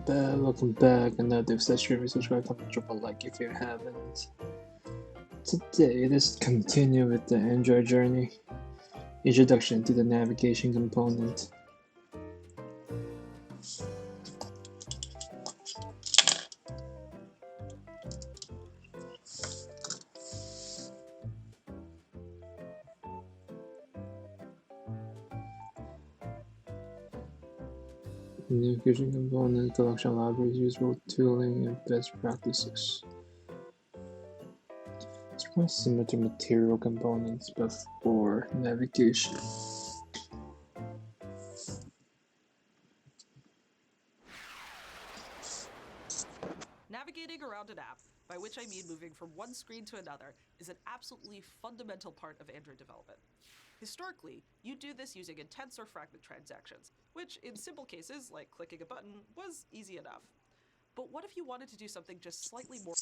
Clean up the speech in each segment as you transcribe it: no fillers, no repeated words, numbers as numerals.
welcome back. Another if stream, subscribe, comment, drop a like if you haven't. Today, let's continue with the Android journey. Introduction to the navigation component. Navigation component collection libraries, useful tooling, and best practices. It's quite similar to material components, but for navigation. Navigating around an app, by which I mean moving from one screen to another, is an absolutely fundamental part of Android development. Historically, you do this using intense or fragment transactions, which in simple cases, like clicking a button, was easy enough. But what if you wanted to do something just slightly more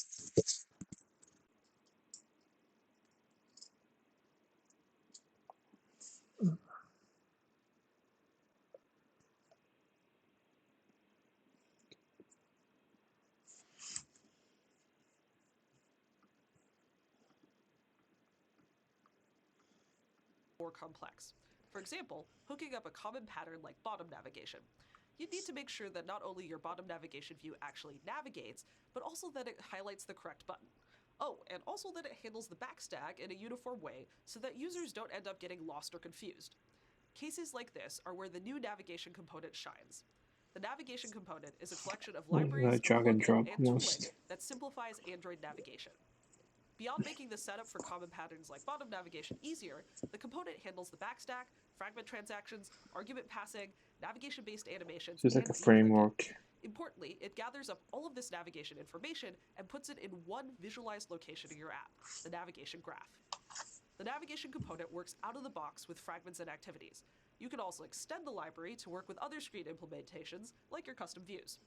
complex? For example, hooking up a common pattern like bottom navigation. You need to make sure that not only your bottom navigation view actually navigates, but also that it highlights the correct button. Oh, and also that it handles the backstack in a uniform way so that users don't end up getting lost or confused. Cases like this are where the new navigation component shines. The navigation component is a collection of libraries, drag and drop and tooling most. that simplifies Android navigation. Beyond making the setup for common patterns like bottom navigation easier, the component handles the backstack, fragment transactions, argument passing, navigation-based animations, So it's like and a framework. Importantly, it gathers up all of this navigation information and puts it in one visualized location in your app, the navigation graph. The navigation component works out of the box with fragments and activities. You can also extend the library to work with other screen implementations, like your custom views.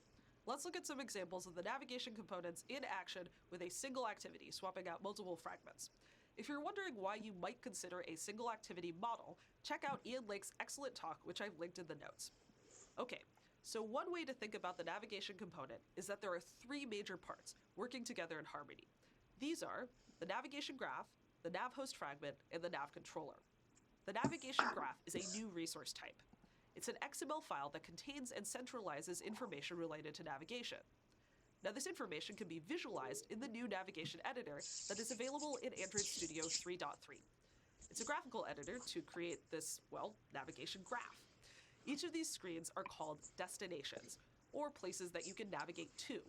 Let's look at some examples of the navigation components in action with a single activity, swapping out multiple fragments. If you're wondering why you might consider a single activity model, check out Ian Lake's excellent talk, which I've linked in the notes. Okay, so one way to think about the navigation component is that there are three major parts working together in harmony. These are the navigation graph, the Nav Host Fragment, and the Nav Controller. The navigation graph is a new resource type. It's an XML file that contains and centralizes information related to navigation. Now, this information can be visualized in the new navigation editor that is available in Android Studio 3.3. It's a graphical editor to create this, navigation graph. Each of these screens are called destinations, or places that you can navigate to.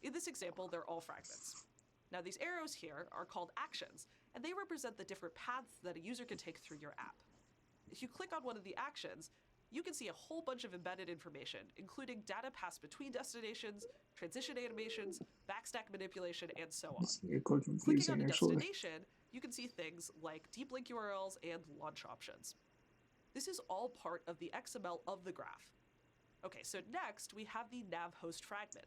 In this example, they're all fragments. Now, these arrows here are called actions, and they represent the different paths that a user can take through your app. If you click on one of the actions, you can see a whole bunch of embedded information, including data passed between destinations, transition animations, backstack manipulation, and so on. Clicking on a destination, you can see things like deep link URLs and launch options. This is all part of the XML of the graph. Okay, so next we have the Nav Host Fragment.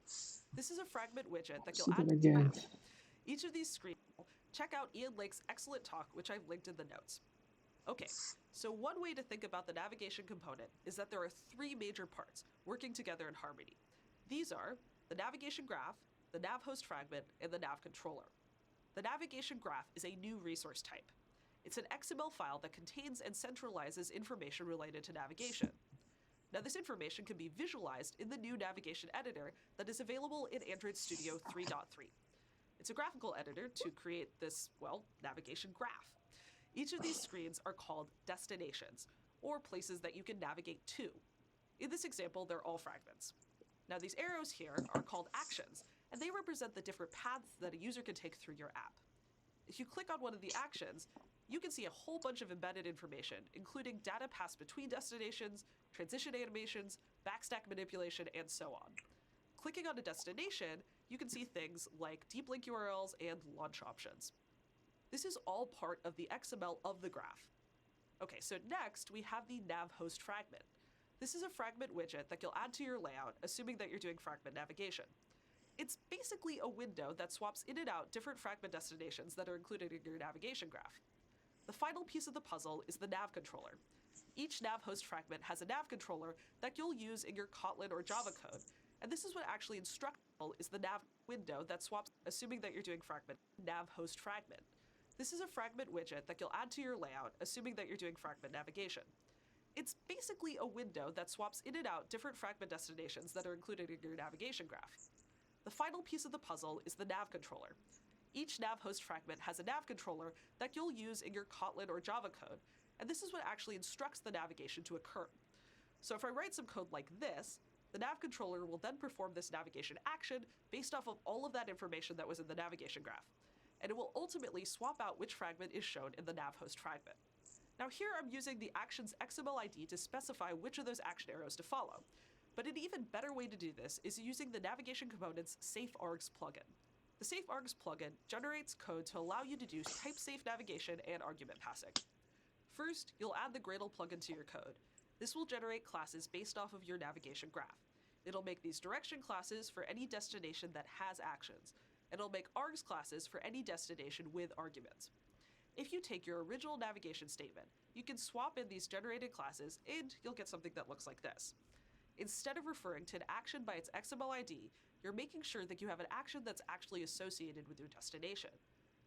This is a fragment widget that you'll add to your app. Each of these screens, check out Ian Lake's excellent talk, which I've linked in the notes. Okay, so one way to think about the navigation component is that there are three major parts working together in harmony. These are the navigation graph, the Nav Host Fragment, and the Nav Controller. The navigation graph is a new resource type. It's an XML file that contains and centralizes information related to navigation. Now, this information can be visualized in the new navigation editor that is available in Android Studio 3.3. It's a graphical editor to create this, navigation graph. Each of these screens are called destinations, or places that you can navigate to. In this example, they're all fragments. Now, these arrows here are called actions, and they represent the different paths that a user can take through your app. If you click on one of the actions, you can see a whole bunch of embedded information, including data passed between destinations, transition animations, backstack manipulation, and so on. Clicking on a destination, you can see things like deep link URLs and launch options. This is all part of the XML of the graph. Okay, so next we have the Nav Host Fragment. This is a fragment widget that you'll add to your layout, assuming that you're doing fragment navigation. It's basically a window that swaps in and out different fragment destinations that are included in your navigation graph. The final piece of the puzzle is the Nav Controller. Each Nav Host Fragment has a Nav Controller that you'll use in your Kotlin or Java code, And this is what actually instructs is the nav window that swaps, assuming that you're doing fragment, Nav Host Fragment. This is a fragment widget that you'll add to your layout, assuming that you're doing fragment navigation. It's basically a window that swaps in and out different fragment destinations that are included in your navigation graph. The final piece of the puzzle is the Nav Controller. Each Nav Host Fragment has a Nav Controller that you'll use in your Kotlin or Java code, and this is what actually instructs the navigation to occur. So if I write some code like this, the Nav Controller will then perform this navigation action based off of all of that information that was in the navigation graph, and it will ultimately swap out which fragment is shown in the Nav Host Fragment. Now here I'm using the action's XML ID to specify which of those action arrows to follow, but an even better way to do this is using the navigation component's Safeargs plugin. The Safeargs plugin generates code to allow you to do type-safe navigation and argument passing. First, you'll add the Gradle plugin to your code. This will generate classes based off of your navigation graph. It'll make these direction classes for any destination that has actions, and it'll make args classes for any destination with arguments. If you take your original navigation statement, you can swap in these generated classes and you'll get something that looks like this. Instead of referring to an action by its XML ID, you're making sure that you have an action that's actually associated with your destination.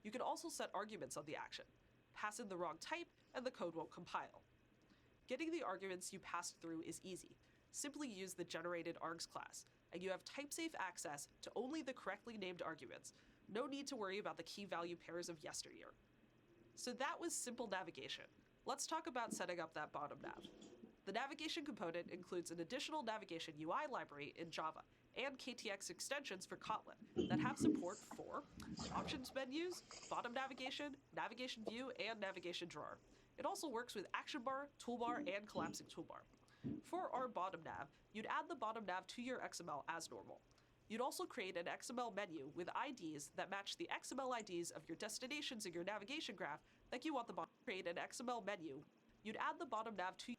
You can also set arguments on the action. Pass in the wrong type and the code won't compile. Getting the arguments you passed through is easy. Simply use the generated args class, and you have type-safe access to only the correctly named arguments. No need to worry about the key value pairs of yesteryear. So that was simple navigation. Let's talk about setting up that bottom nav. The navigation component includes an additional navigation UI library in Java and KTX extensions for Kotlin that have support for options menus, bottom navigation, navigation view, and navigation drawer. It also works with action bar, toolbar, and collapsing toolbar. For our bottom nav, you'd add the bottom nav to your XML as normal. You'd also create an XML menu with IDs that match the XML IDs of your destinations in your navigation graph that you want the bottom. Create an XML menu. You'd add the bottom nav to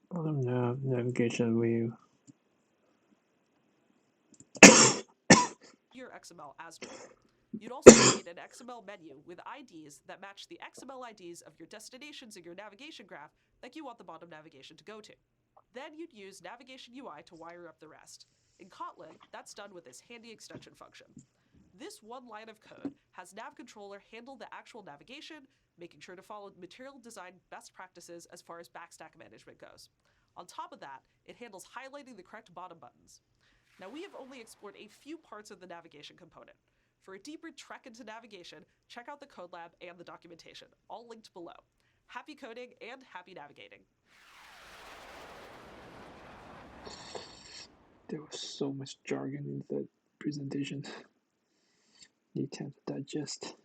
bottom nav navigation view. your XML as normal. You'd also create an XML menu with IDs that match the XML IDs of your destinations in your navigation graph that you want the bottom navigation to go to. Then you'd use Navigation UI to wire up the rest. In Kotlin, that's done with this handy extension function. This one line of code has Nav Controller handle the actual navigation, making sure to follow material design best practices as far as backstack management goes. On top of that, it handles highlighting the correct bottom buttons. Now we have only explored a few parts of the navigation component. For a deeper trek into navigation, check out the code lab and the documentation, all linked below. Happy coding and happy navigating. There was so much jargon in that presentation. Need time to digest.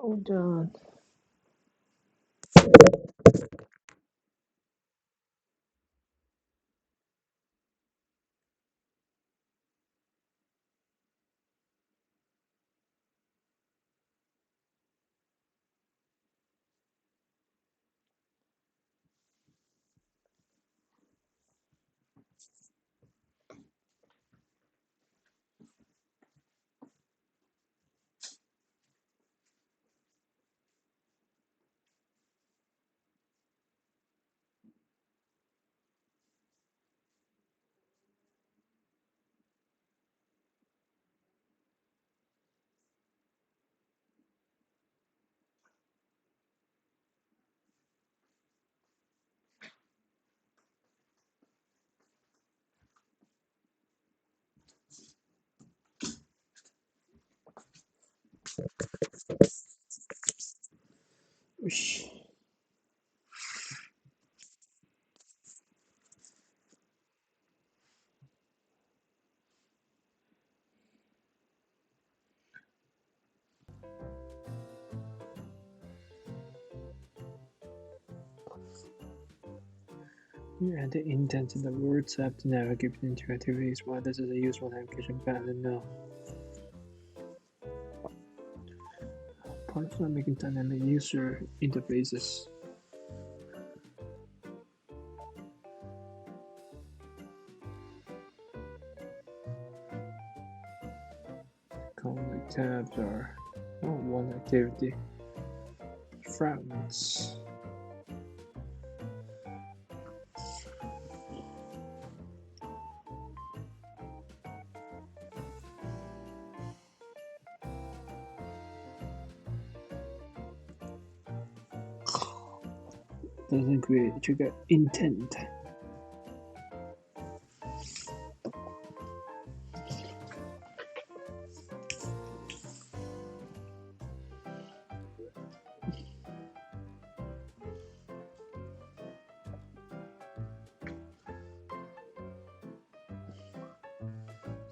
Hold on. You add the intent to the word tab to navigate between two activities. Why this is a useful navigation pattern now. Part of making dynamic user interfaces. Conflict tabs are one activity. Fragments. Doesn't create trigger intent.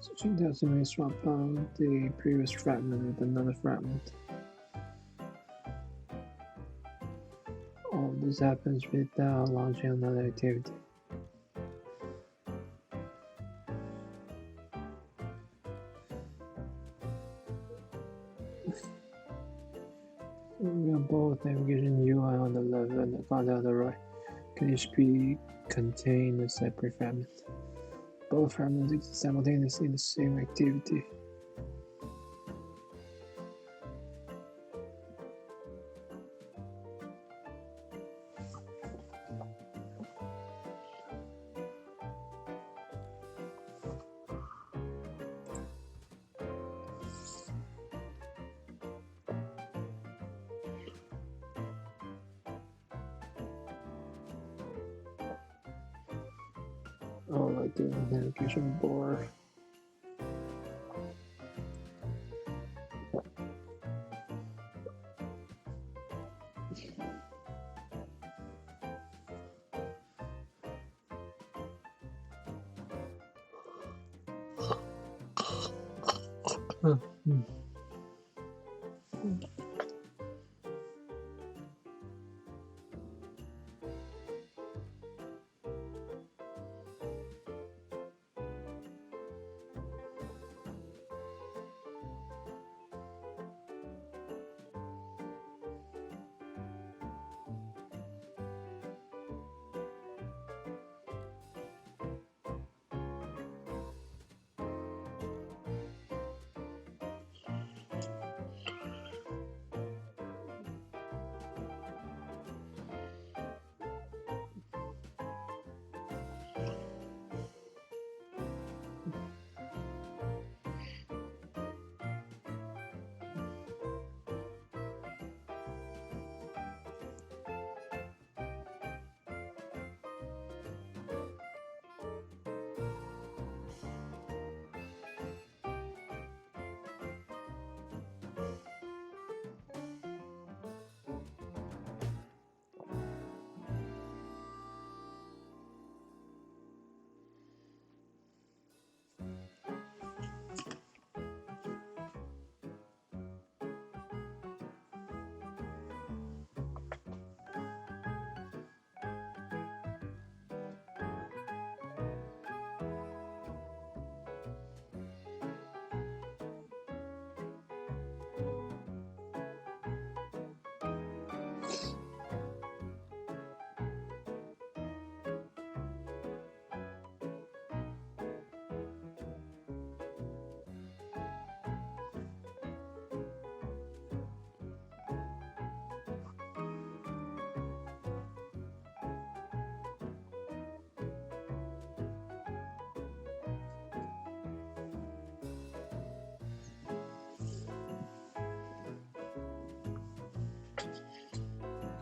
Switching tabs may swap out the previous fragment with another fragment. All this happens without launching another activity. We have both navigation UI on the left and the content on the right. Can each be contain a separate fragment? Both fragments exist simultaneously in the same activity. Oh, like the navigation bar.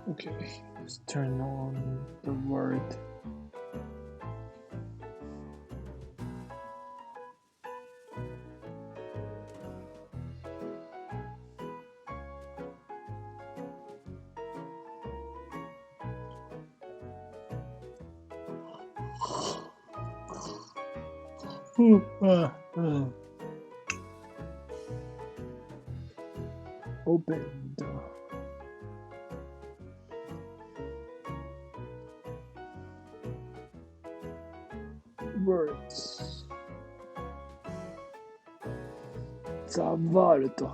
Okay, let's turn on the word. Opened. words. ザワールド。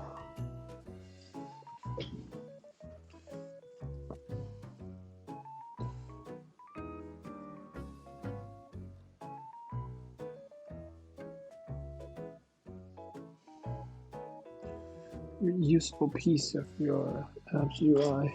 Useful piece of your app's UI.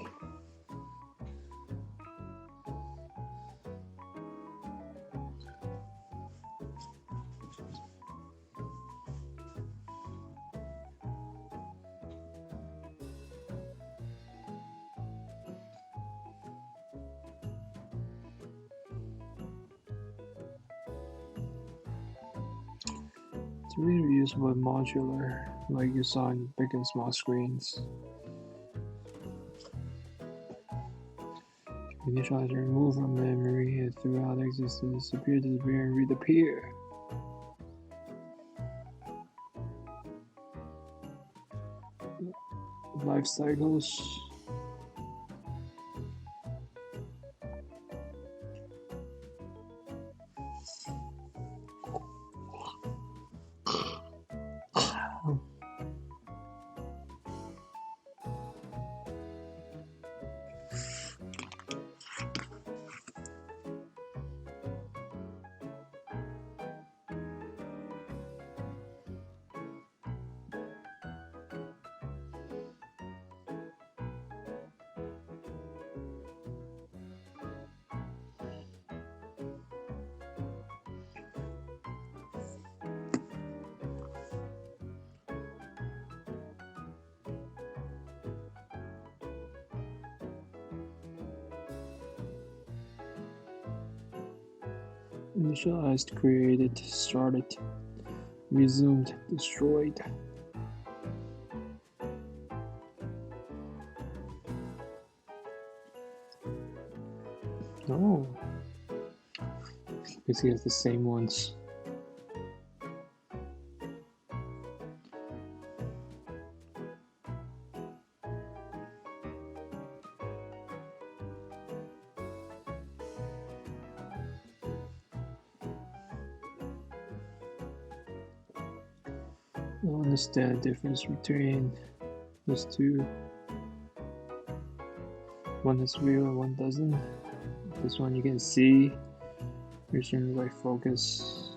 It's really useful modular, like you saw in big and small screens. Initialize and remove from memory and throughout existence, appear, disappear, and reappear. Life cycles. Initialized, created, started, resumed, destroyed. Oh, basically it's the same ones. I don't understand the difference between those two. One is real and one doesn't. This one you can see, which is like focus.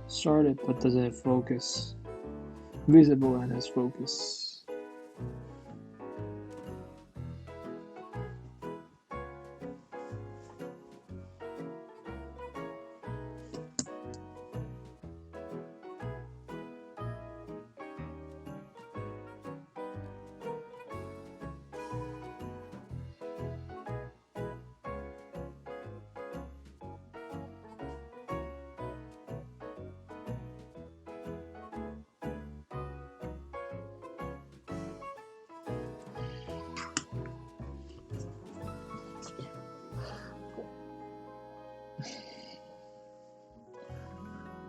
Started but doesn't have focus. Visible and has focus.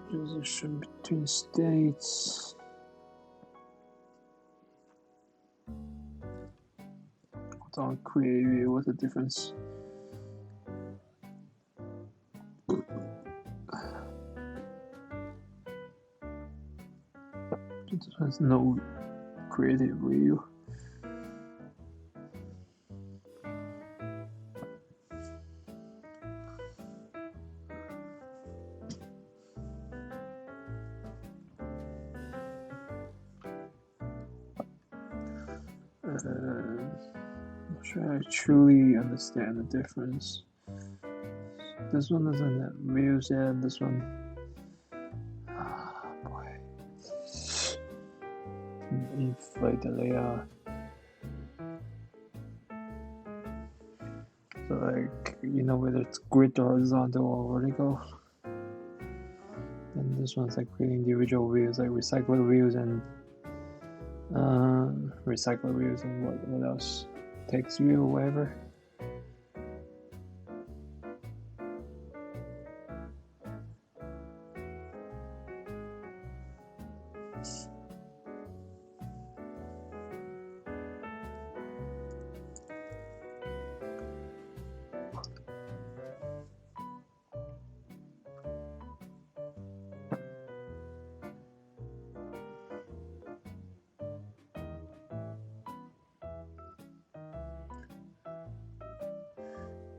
Transition between states. Don't create view. What's the difference? This has no creative view. Not sure I truly understand the difference. This one doesn't have views and this one. Ah, boy. Inflate the layout. So like, you know, whether it's grid or horizontal or vertical. And this one's like creating individual views, like recycler views and what else? Text view or whatever.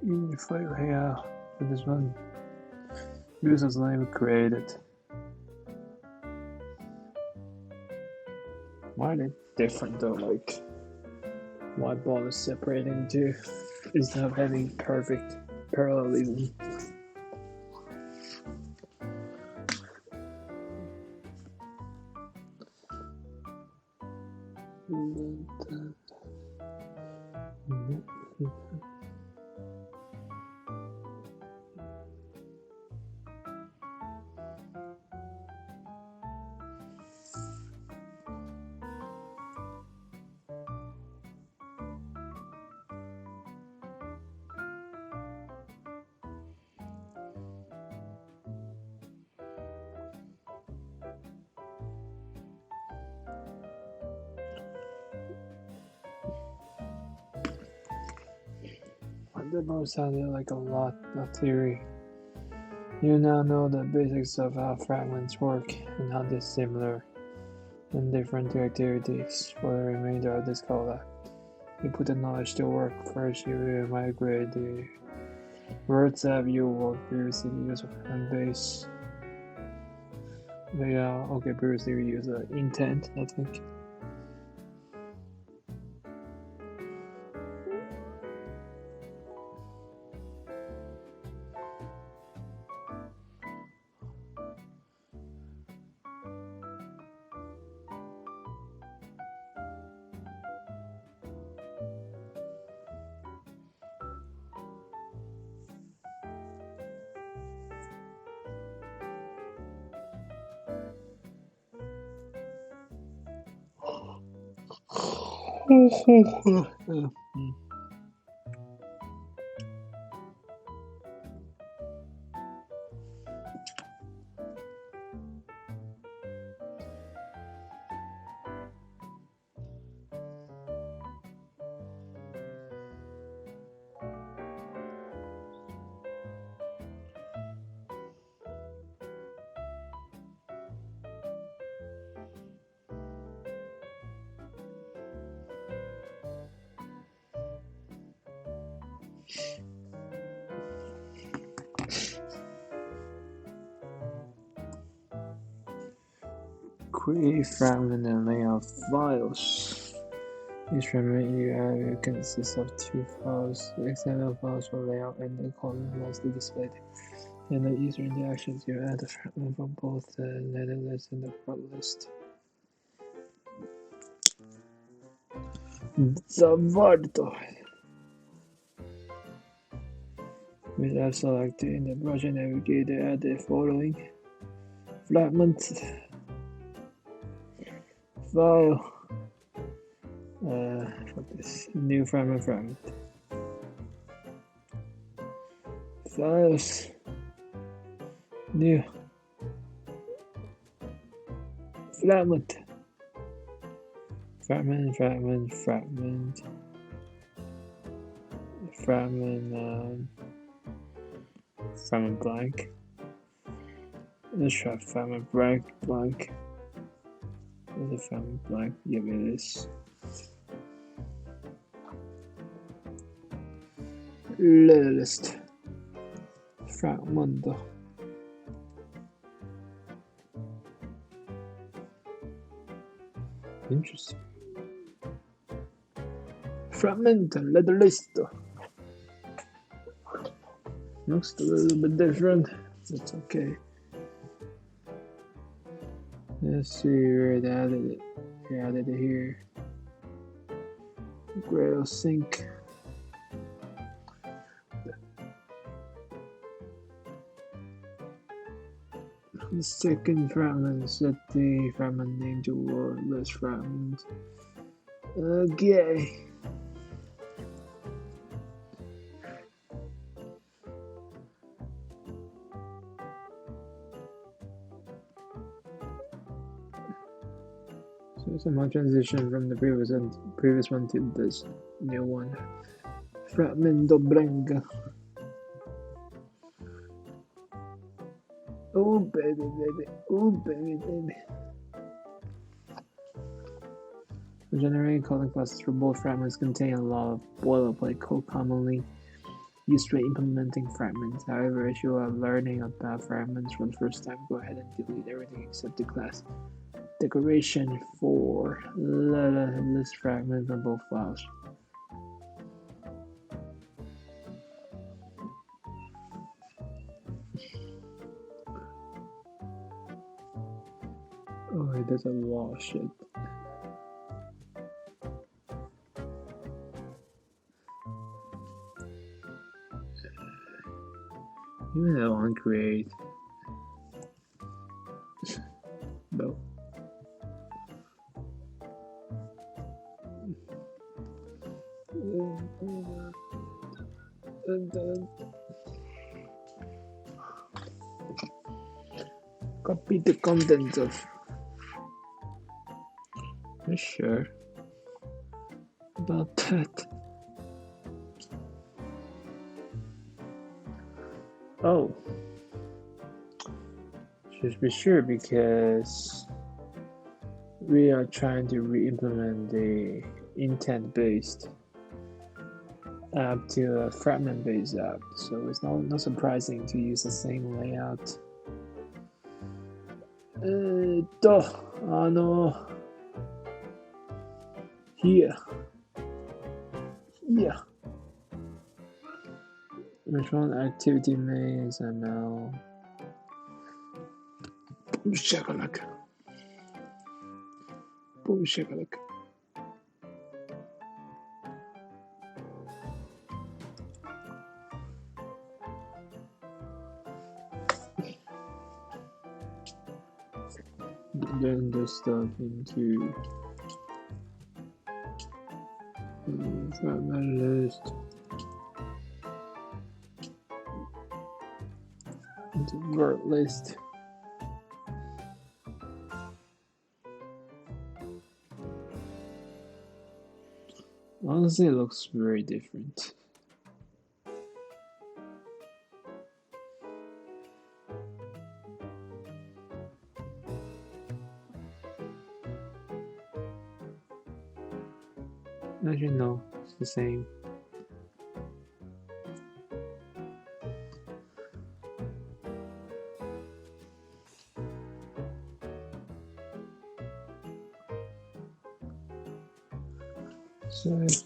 Yeah, for this one, user's name created. Why are they different though? Like, why bother separating two instead of having perfect parallelism? That both sounded like a lot of theory. You now know the basics of how fragments work and how they're similar and different to activities. For the remainder of this callback, you put the knowledge to work. First, you will migrate the words that you work previously used and base. Okay, previously we used intent, I think. Create fragment and layout files. Each fragment you add consists of two files, the XML files for layout and the column mostly displayed. In the user interactions, you add the fragment for both the header list and the front list. Zavardo. With app selected in the project navigator, add the following fragment file. For this new fragment files, new fragment blank. Let's try fragment blank. There's a fragment blank. Give me this. List fragment. Interesting. Fragment letter list. Looks a little bit different. That's okay. Let's see where it added it. We added it here. Grail sync. The second fragment, set the fragment name to word list fragment. Okay. So somehow transition from the previous one to this new one. Fragmento blanca. Oh baby, oh baby. The generating Kotlin classes for both fragments contain a lot of boilerplate code commonly used when implementing fragments. However, if you are learning about fragments for the first time, go ahead and delete everything except the class declaration for list fragment from both files. Oh, it does a lot of shit. Even though on create. No. Copy the content of. Not sure about that. Oh, should be sure because we are trying to re-implement the intent-based app to a fragment-based app, so it's not surprising to use the same layout. Here. Which one? Activity main XML. Boom shakalaka. Boom shakalaka. Then the stuff into fragment list. Into word list. Honestly, it looks very different. Actually, no, it's the same. So, it's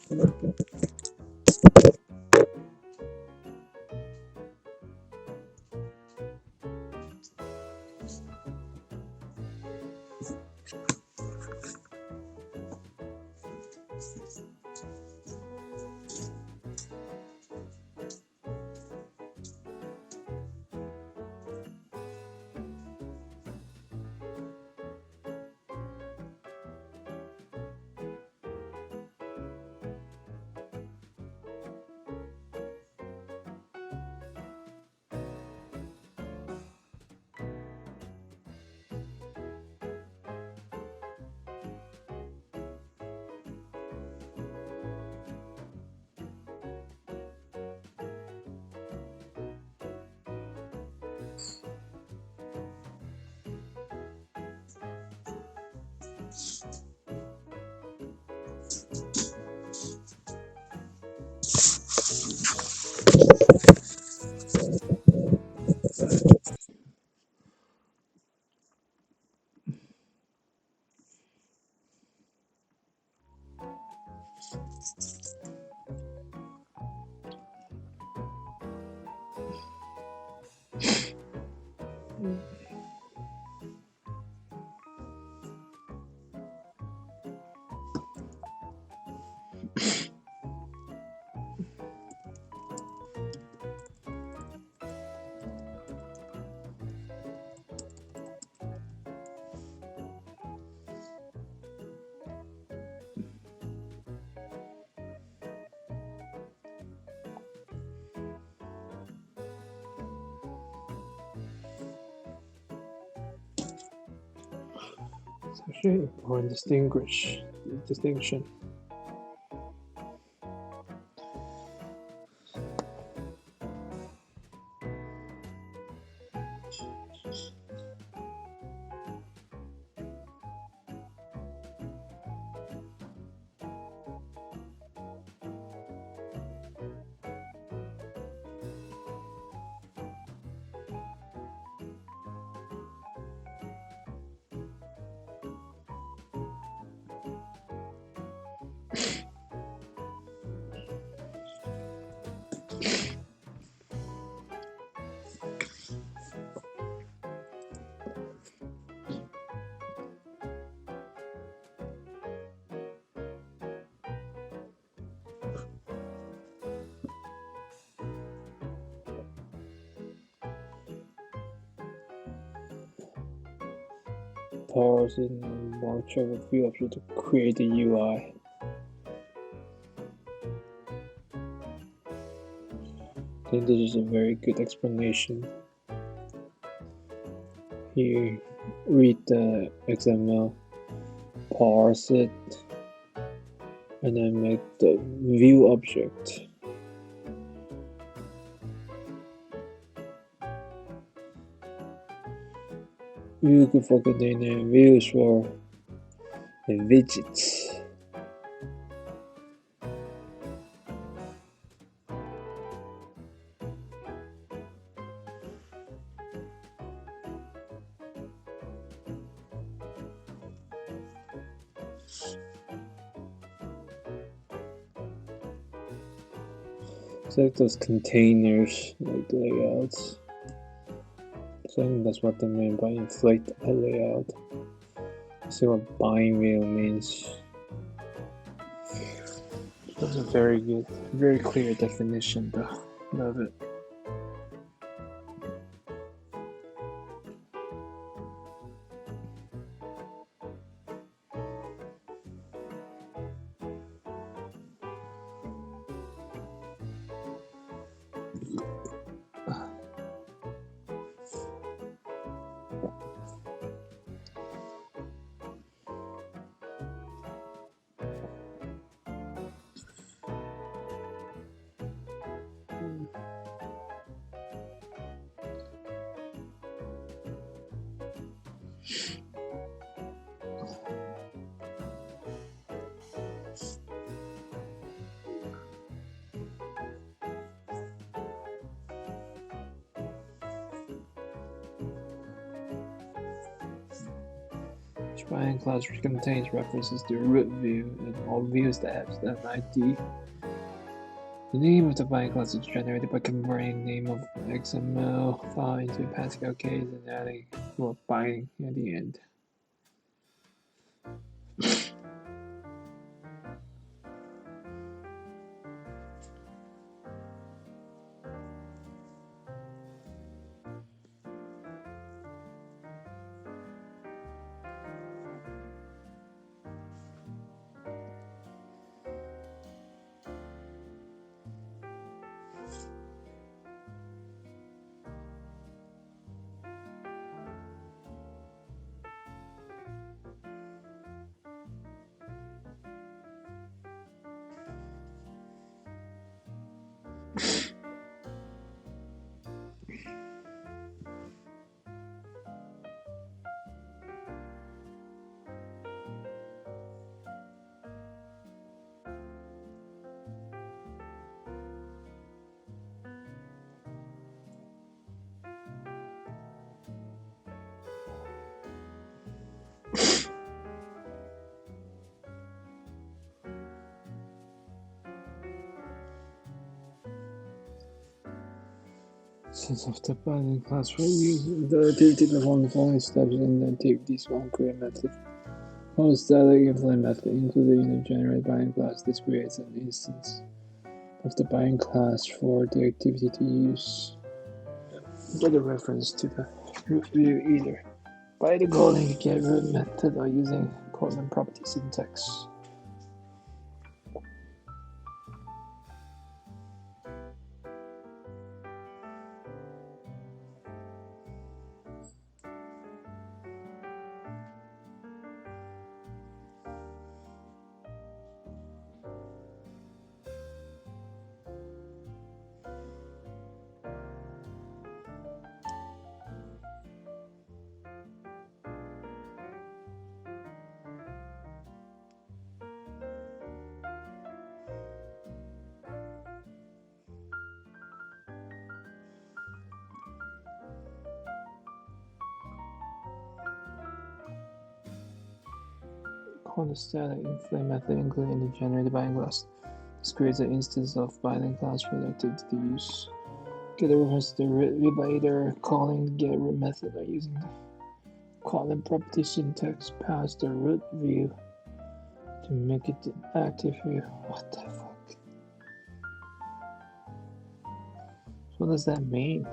actually an important distinction. parse and march of a view object to create the UI. I think this is a very good explanation. Here, read the XML, parse it, and then make the view object. View could for container views for a widget. Select those containers like layouts. So I think that's what they mean by inflate a layout. Let's see what bind wheel means. That's a very good, very clear definition though. Love it. Bind class contains references to root view and all views that have an ID. The name of the bind class is generated by converting name of XML file into a Pascal case and adding more binding at the end. Since of the binding class for using the activity perform the following steps in the activities one create method. Call static inflate method included in the generate binding class. This creates an instance of the binding class for the activity to use. Get a reference to the root view either by the calling get root method or using Kotlin property syntax. Call the static inflate method included in the generated binding class. This creates an instance of binding class for the activity to use. Get a reference to the root view by either calling the get root method or using the Kotlin property syntax past the root view to make it an active view. What the fuck? So what does that mean?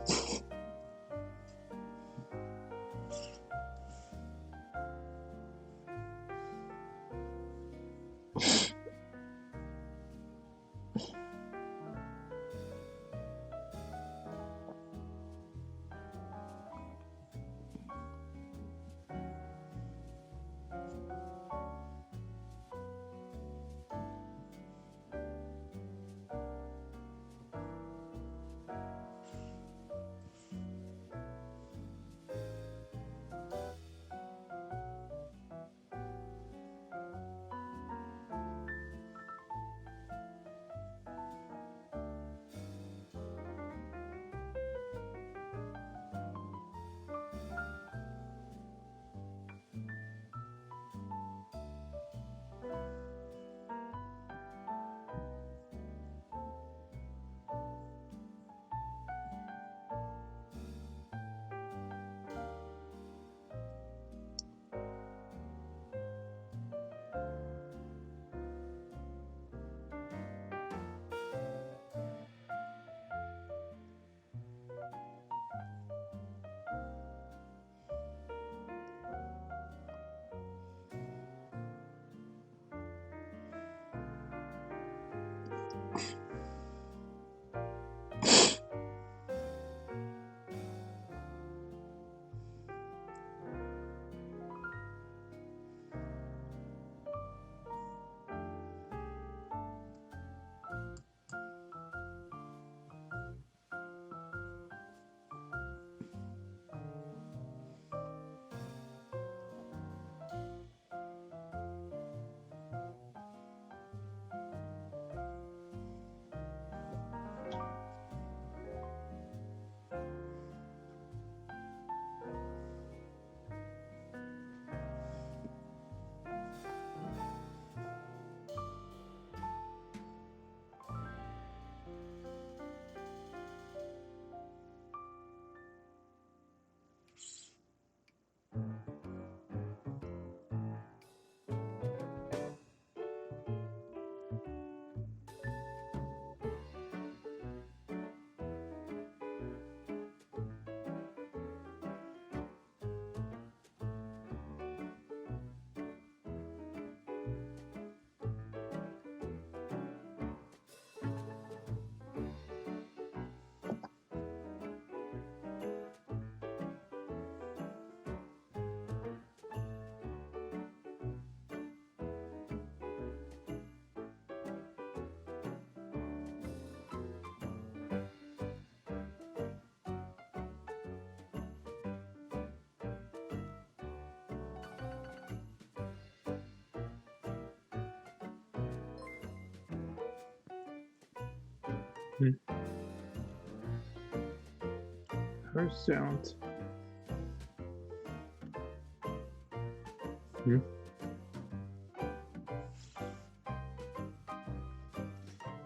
sound.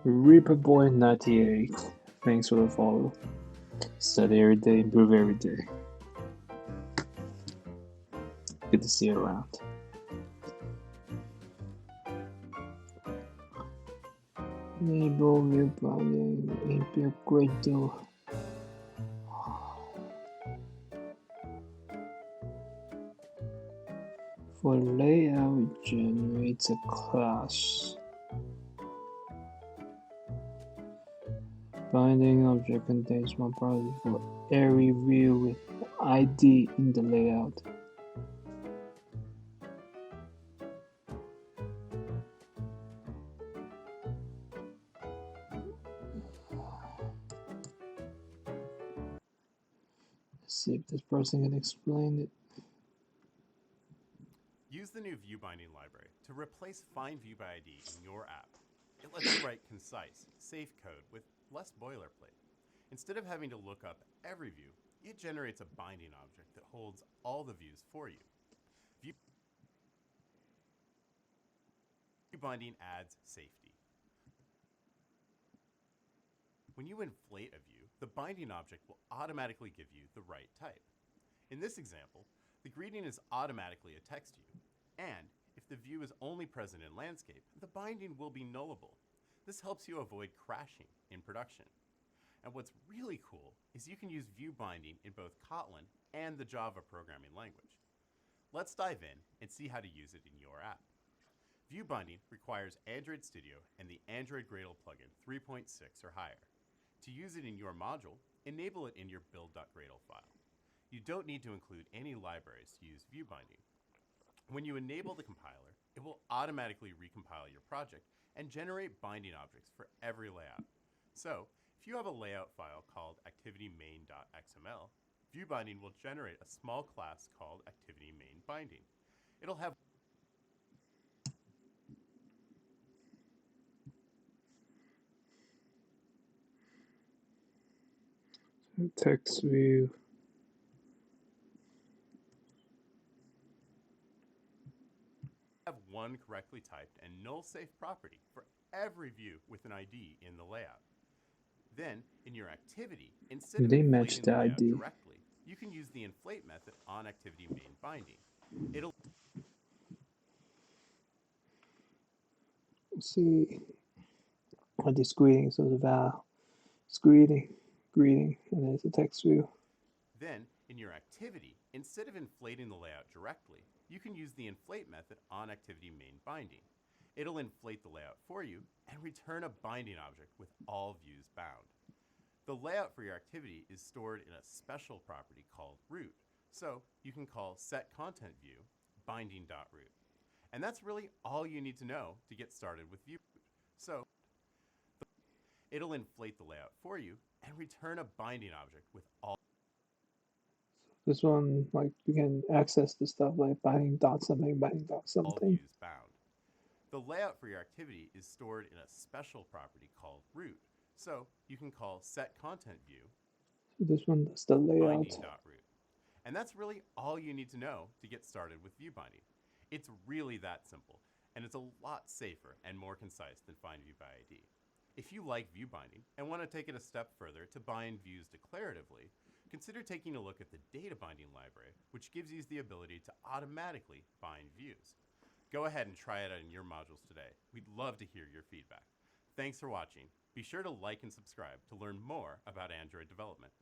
Reaper Boy 98. Thanks for the follow. Study every day, improve every day. Good to see you around. Enable view binding, impure gradle. For layout, it generates a class. Binding object contains one property for every view with ID in the layout. Let's see if this person can explain it. Use the new view binding library to replace Find View by ID in your app. It lets you write concise, safe code with less boilerplate. Instead of having to look up every view, it generates a binding object that holds all the views for you. View binding adds safety. When you inflate a view, the binding object will automatically give you the right type. In this example, the greeting is automatically a text view, and if the view is only present in landscape, the binding will be nullable. This helps you avoid crashing in production. And what's really cool is you can use view binding in both Kotlin and the Java programming language. Let's dive in and see how to use it in your app. View binding requires Android Studio and the Android Gradle plugin 3.6 or higher. To use it in your module, enable it in your build.gradle file. You don't need to include any libraries to use view binding. When you enable the compiler, it will automatically recompile your project and generate binding objects for every layout. So, if you have a layout file called activityMain.xml, view binding will generate a small class called activityMainBinding. It'll have Text view. one correctly typed and null safe property for every view with an ID in the layout. Then, in your activity, instead of They match inflating the the layout ID. directly, you can use the inflate method on activityMainBinding. It'll See what this greeting is all about. It's greeting, and there's a text view. Then, in your activity, instead of inflating the layout directly, you can use the inflate method on activityMainBinding. It'll inflate the layout for you and return a binding object with all views bound. The layout for your activity is stored in a special property called root, so you can call setContentView binding.root. And that's really all you need to know to get started with view. So, it'll inflate the layout for you and return a binding object with all. This one, like, you can access the stuff like binding dot something. All views bound. The layout for your activity is stored in a special property called root, so you can call setContentView So this one does the layout. binding.root. And that's really all you need to know to get started with view binding. It's really that simple, and it's a lot safer and more concise than Find View by ID. If you like view binding and want to take it a step further to bind views declaratively, consider taking a look at the data binding library, which gives you the ability to automatically bind views. Go ahead and try it out in your modules today. We'd love to hear your feedback. Thanks for watching. Be sure to like and subscribe to learn more about Android development.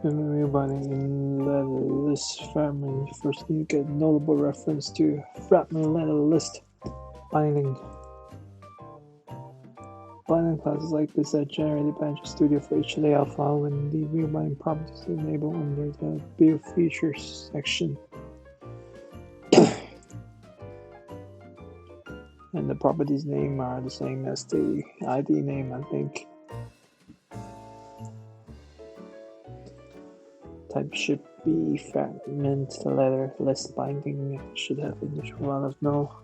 Memory binding in letter list fragment. First, you get notable reference to fragment letter list binding. Binding classes like this are generated by Android Studio for each layout file when the view binding properties are enabled under the build features section. And the properties name are the same as the ID name, I think. Type should be fragment letter list binding. Should have initial value of null.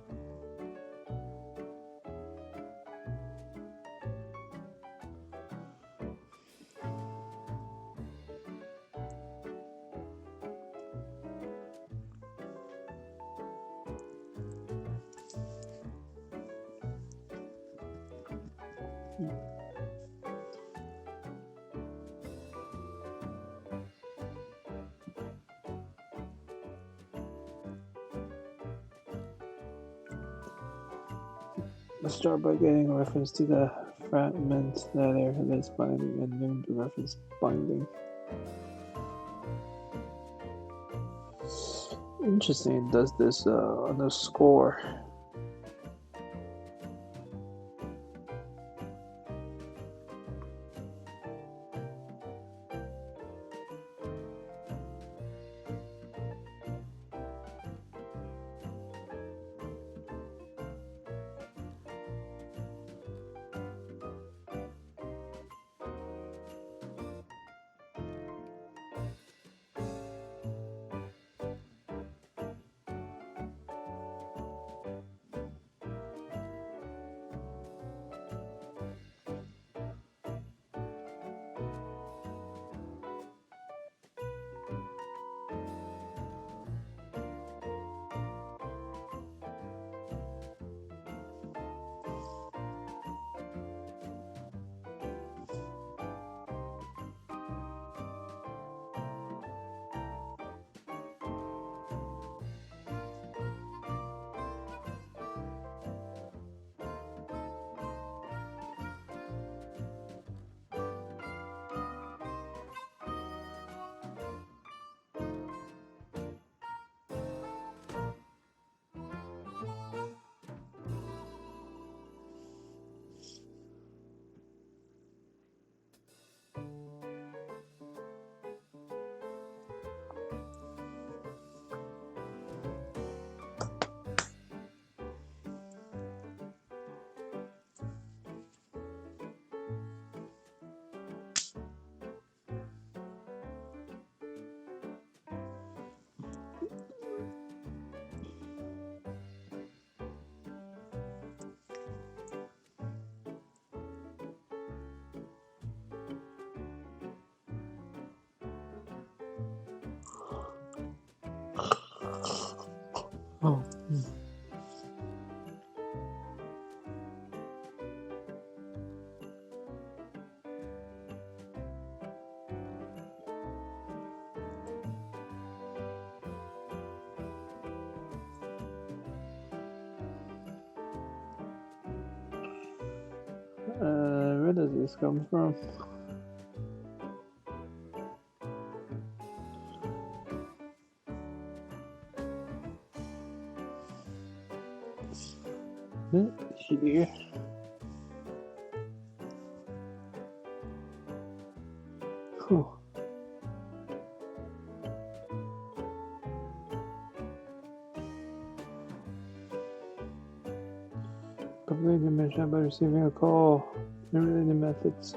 Let's start by getting a reference to the fragment letter list binding and name the reference binding. Interesting, it does this underscore. Oh. Where does this come from? Here. Huh. Complete the mission by receiving a call. Related methods.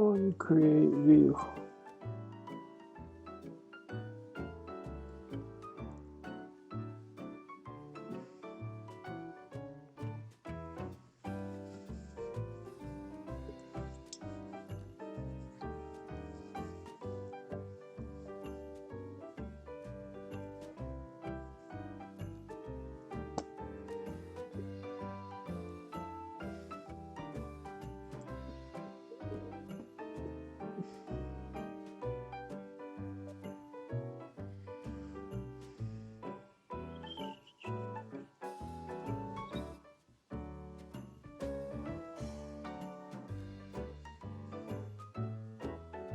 On create view.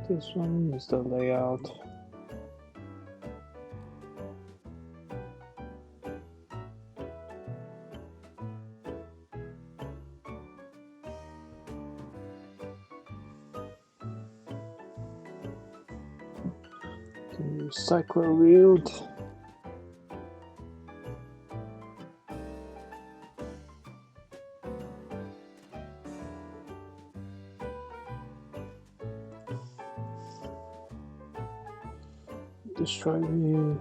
This one is the layout. Can use cycler wield. Destroy view.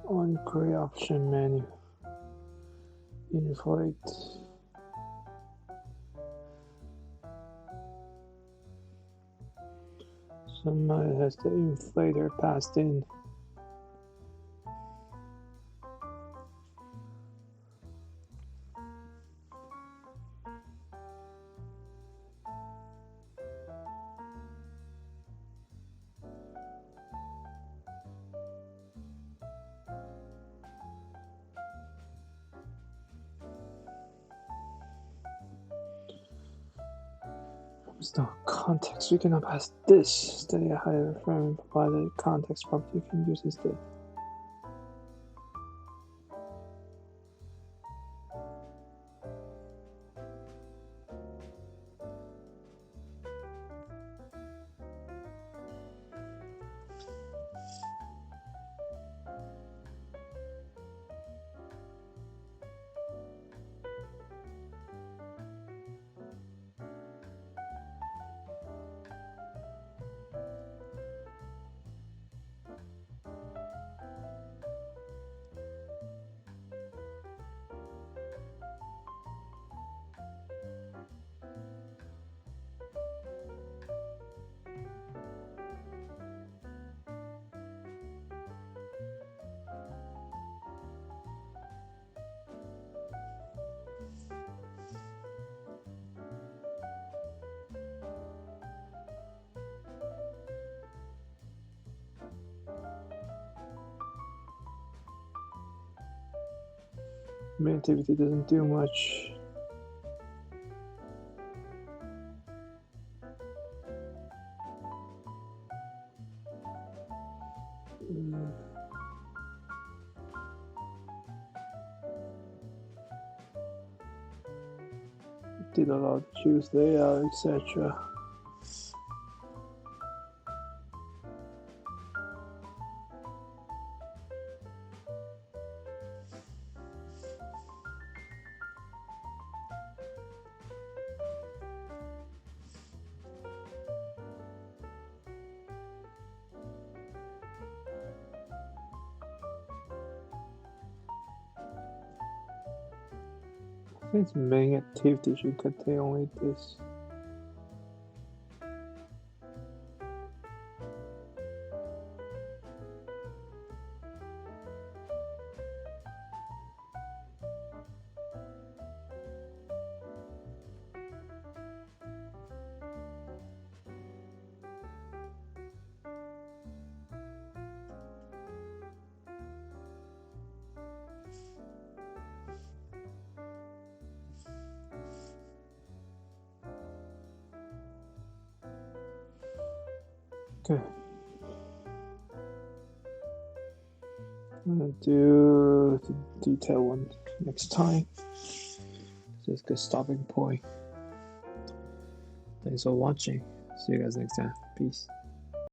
On create option menu. Inflate. Somebody has the inflator passed in. There's no context. We cannot pass this. Stay a higher frame provided context property you can use instead. Main activity doesn't do much. Did a lot of choose layout, etc. I think the main activity should contain only this. Okay. I'm gonna do the detail one next time. Just a good stopping point. Thanks for watching. See you guys next time. Peace.